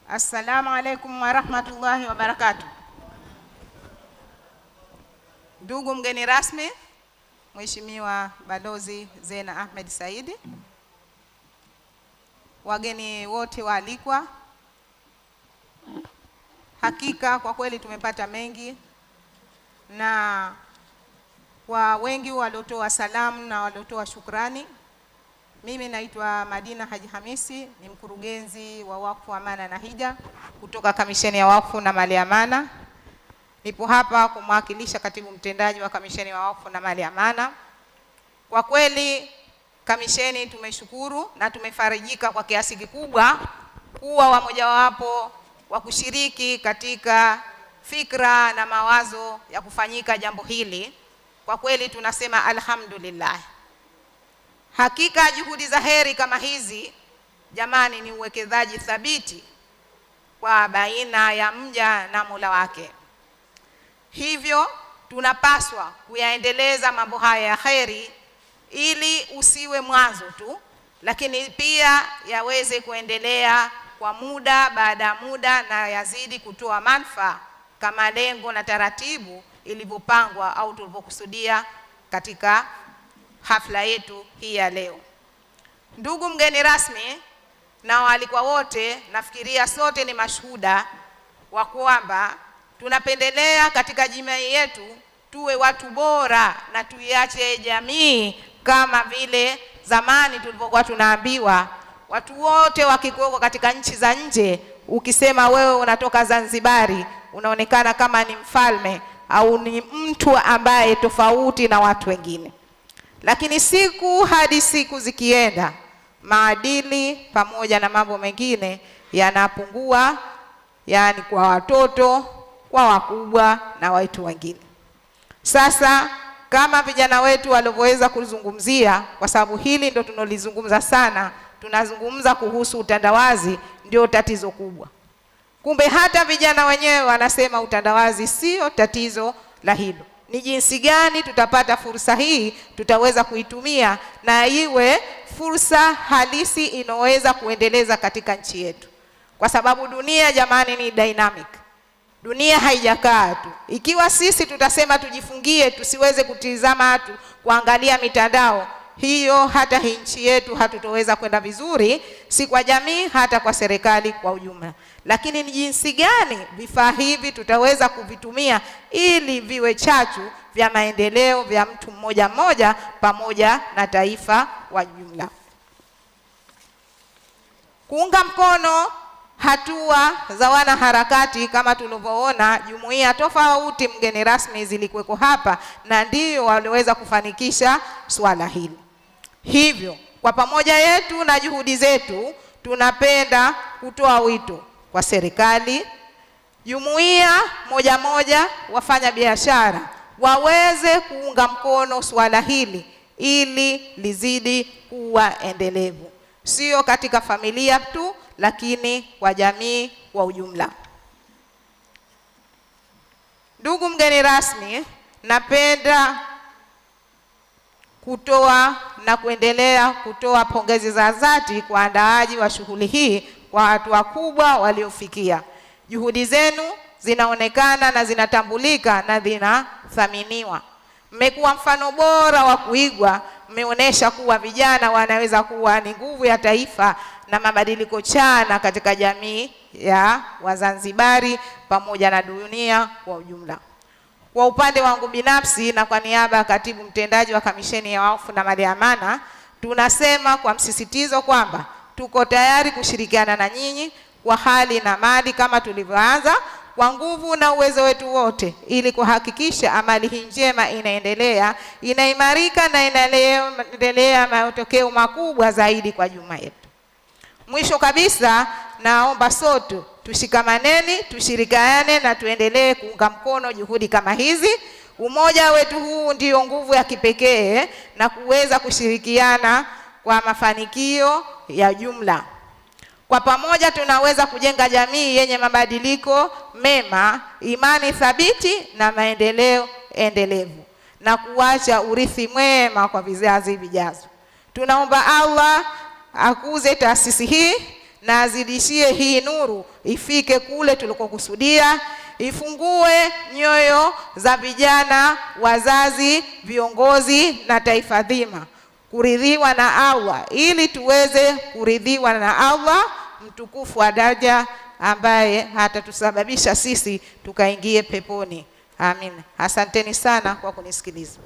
Assalamu alaikum wa rahmatullahi wa barakatuh. Ndugu mgeni rasmi, Mheshimiwa Balozi Zena Ahmed Saidi, wageni wote waalikwa, hakika kwa kweli tumepata mengi, na kwa wengi waliotoa salamu na waliotoa shukrani. Mimi naitwa Madina Haji Hamisi, ni mkurugenzi wa Wakfu Amana na Hija kutoka Kamisheni ya Wakfu na Mali Amana. Nipo hapa kumwakilisha katibu mtendaji wa Kamisheni ya Wakfu na Mali Amana. Kwa kweli kamisheni tumeshukuru na tumefarijika kwa kiasi kikubwa kuwa wamojawapo wa kushiriki katika fikra na mawazo ya kufanyika jambo hili. Kwa kweli tunasema alhamdulillah. Hakika juhudi za heri kama hizi jamani ni uwekezaji thabiti kwa baina ya mja na Mola wake. Hivyo tunapaswa kuyaendeleza mambo haya ya heri ili usiwe mwanzo tu, lakini pia yaweze kuendelea kwa muda baada ya muda na yazidi kutoa manufaa kama lengo na taratibu ilivyopangwa au tulivyokusudia katika hafla yetu hii ya leo. Ndugu mgeni rasmi na waalikwa wote, nafikiria sote ni mashuhuda wa kwamba tunapendelea katika jamii yetu tuwe watu bora na tuiache jamii kama vile zamani tulivyokuwa tunaambiwa watu wote wakikuwa katika nchi za nje, ukisema wewe unatoka Zanzibari unaonekana kama ni mfalme au ni mtu ambaye tofauti na watu wengine. Lakini siku hadi siku zikienda, maadili pamoja na mambo mengine yanapungua, yani kwa watoto, kwa wakubwa na watu wengine. Sasa kama vijana wetu walivyoweza kuzungumzia, kwa sababu hili ndio tunalizungumza sana, tunazungumza kuhusu utandawazi, ndio tatizo kubwa. Kumbe hata vijana wenyewe wanasema utandawazi sio tatizo la hilo. Ni jinsi gani tutapata fursa hii, tutaweza kuitumia na iwe fursa halisi inaweza kuendeleza katika nchi yetu. Kwa sababu dunia jamani ni dynamic. Dunia haijakaa tu. Ikiwa sisi tutasema tujifungie, tusiweze kutizama tu, kuangalia mitandao, hiyo hata nchi yetu hatutoweza kwenda vizuri, si kwa jamii hata kwa serikali kwa ujumla. Lakini ni jinsi gani vifaa hivi tutaweza kuvitumia ili viwe chachu vya maendeleo vya mtu mmoja mmoja pamoja na taifa kwa jumla. Kuunga mkono hatua za wanaharakati kama tulivyoona, jumuiya tofauti mgeni rasmi zilikuweko hapa na ndio waliweza kufanikisha swala hili. Hivyo kwa pamoja yetu na juhudi zetu, tunapenda kutoa wito kwa serikali, jumuiya moja moja, wafanya biashara waweze kuunga mkono swala hili ili lizidi kuwa endelevu, sio katika familia tu, lakini kwa jamii kwa ujumla. Ndugu mgeni rasmi, napenda kutoa na kuendelea kutoa pongezi za dhati kwa waandaaji wa shughuli hii kwa hatua kubwa waliofikia. Juhudi zenu zinaonekana na zinatambulika na zinathaminiwa. Mmekuwa mfano bora wa kuigwa, mmeonesha kuwa vijana wanaweza kuwa ni nguvu ya taifa na mabadiliko chana katika jamii ya Wazanzibari pamoja na dunia kwa ujumla. Kwa upande wangu binafsi na kwa niaba ya katibu mtendaji wa Kamisheni ya Wakfu na Mali Amana, tunasema kwa msisitizo kwamba tuko tayari kushirikiana na nyinyi kwa hali na mali kama tulivyoanza, kwa nguvu na uwezo wetu wote, ili kuhakikisha amali hii njema inaendelea, inaimarika na inaendelea matokeo makubwa zaidi kwa jumuiya yetu. Mwisho kabisa, naomba sote tushikamaneni, tushirikiane na tuendelee kuunga mkono juhudi kama hizi. Umoja wetu huu ndio nguvu ya kipekee na kuweza kushirikiana kwa mafanikio ya jumla. Kwa pamoja tunaweza kujenga jamii yenye mabadiliko mema, imani thabiti na maendeleo endelevu, na kuacha urithi mwema kwa vizazi vijazo. Tunaomba Allah akuze taasisi hii na azidishie hii nuru ifike kule tulikokusudia, ifungue nyoyo za vijana, wazazi, viongozi na taifa zima kuridhiwa na Allah, ili tuweze kuridhiwa na Allah mtukufu wa daraja, ambaye hatatusababisha sisi tukaingie peponi. Amin. Asanteni sana kwa kunisikiliza.